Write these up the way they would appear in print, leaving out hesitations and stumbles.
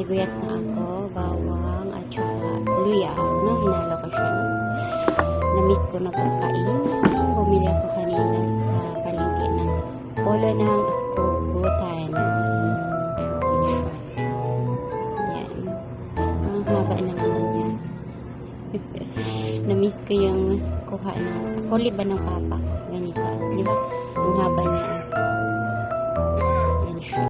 sibuyas na ako, bawang, at saka luya. No? Hinalo ko siya. No? Na-miss ko na itong kainan. Bumili ako kanina sa palengke ng polo ng pugutan. Yan. Ang haba na naman niya. Na-miss ko yung kuha na kuliba ng papa. Ganito. Di ba? Ang haba niya. Yan siya.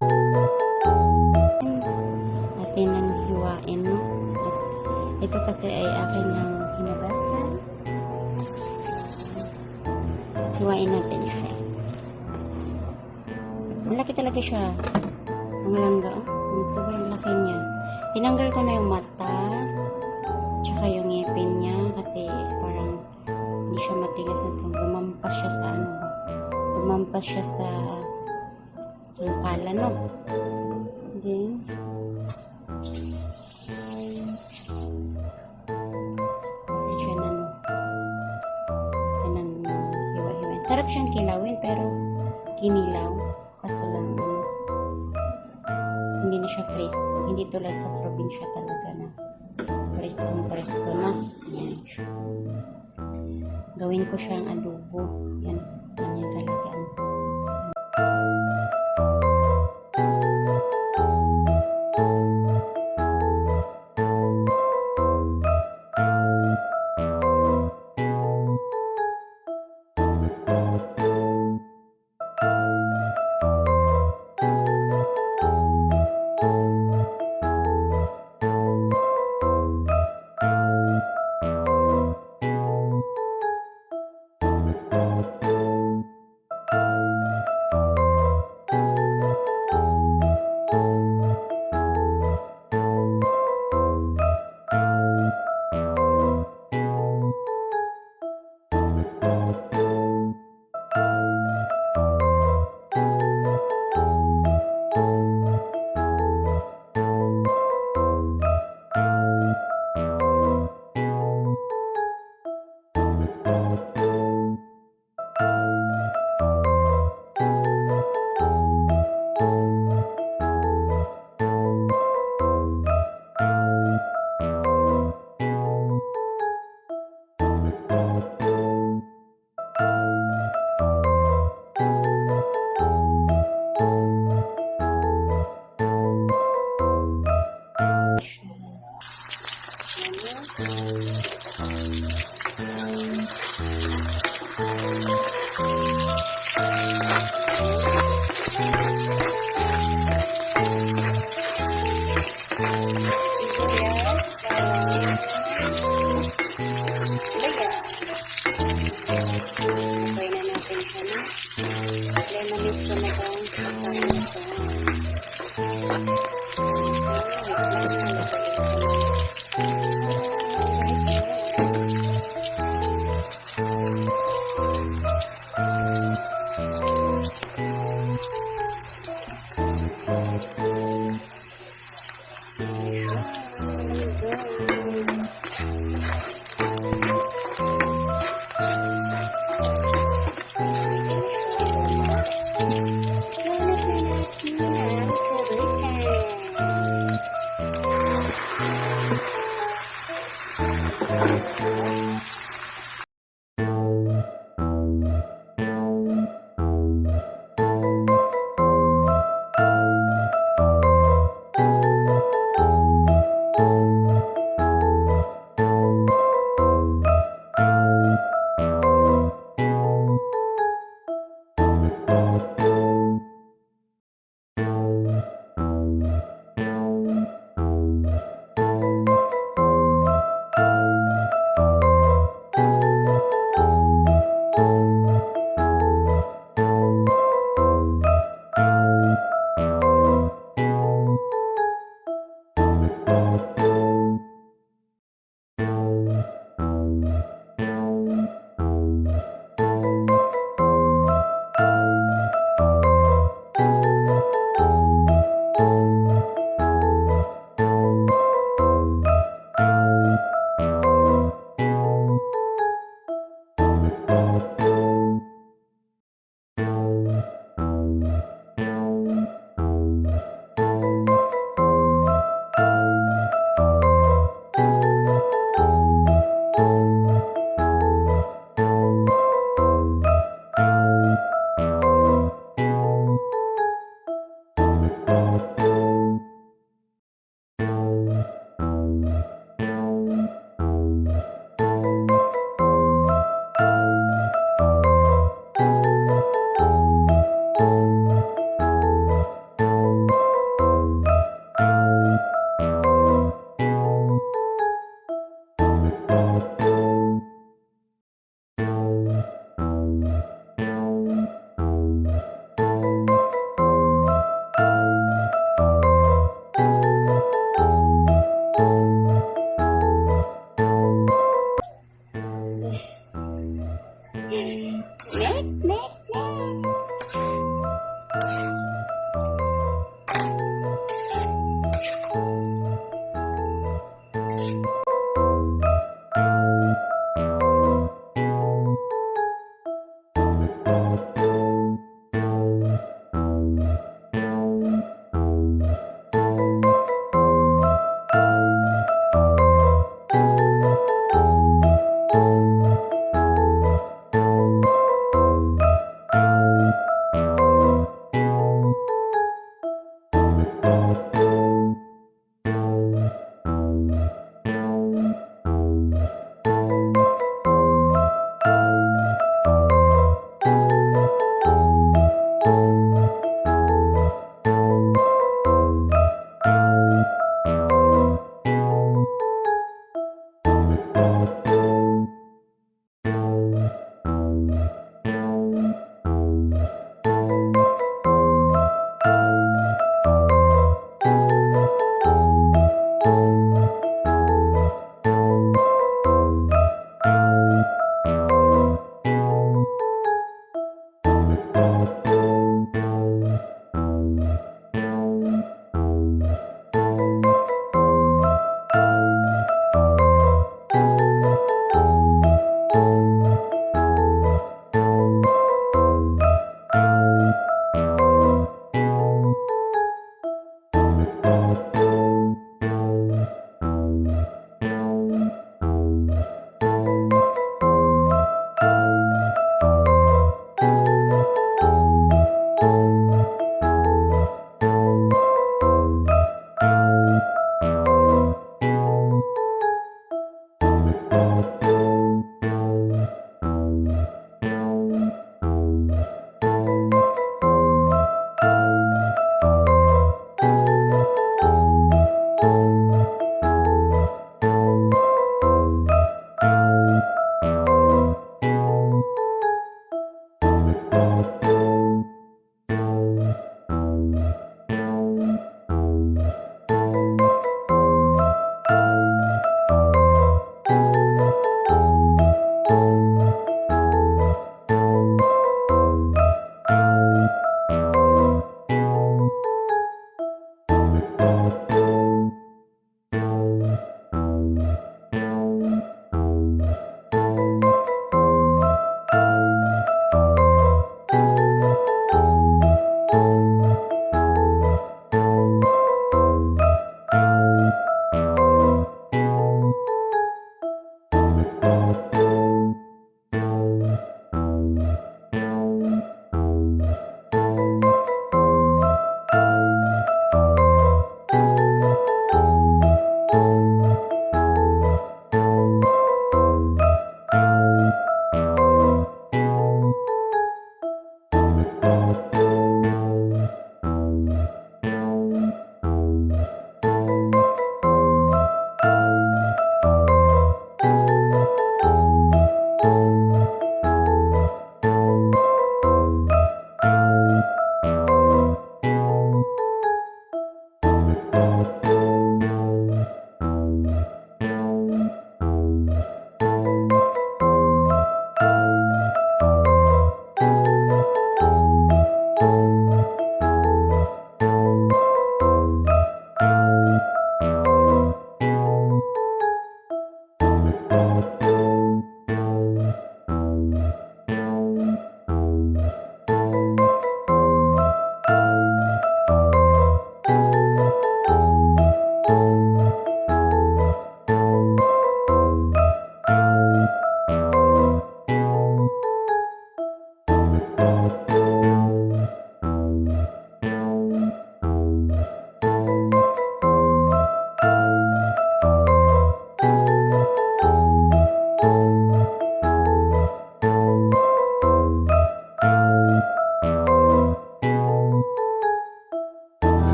Atin ang hiwain, no? At ito kasi ay aking ang hinugasan. Hiwain natin siya. Malaki talaga siya. Ang langga, oh. Sobrang laki niya. Tinanggal ko na yung mata. Tsaka yung ngipin niya. Kasi parang hindi siya matigas na ito. Lumampas siya sa ano ba? Lumampas siya sa sangkala, no? Then, kasi siya na, no? Kanang hiwa-hiwain. Sarap siyang kilawin, pero kinilaw. Kaso lang, ano, hindi na siya fresco. Hindi tulad sa probinsya talaga na presko na. Yan siya. Gawin ko siyang adobo. Yan. Ganyan talaga.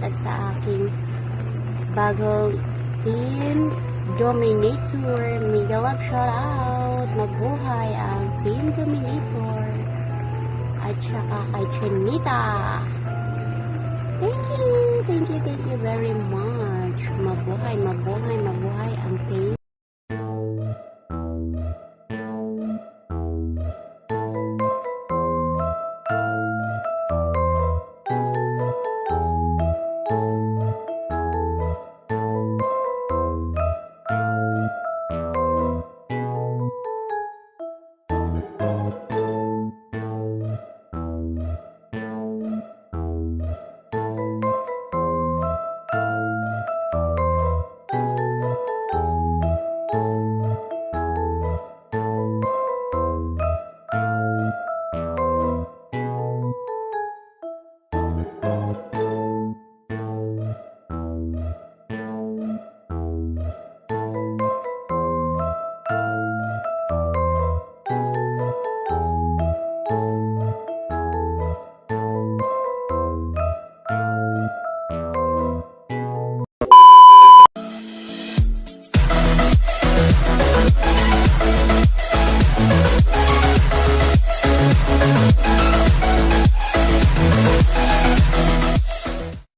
at sa aking bagong Team Dominator. Mega love shoutout. Mabuhay ang Team Dominator. At saka kay Chinita. Thank you. Thank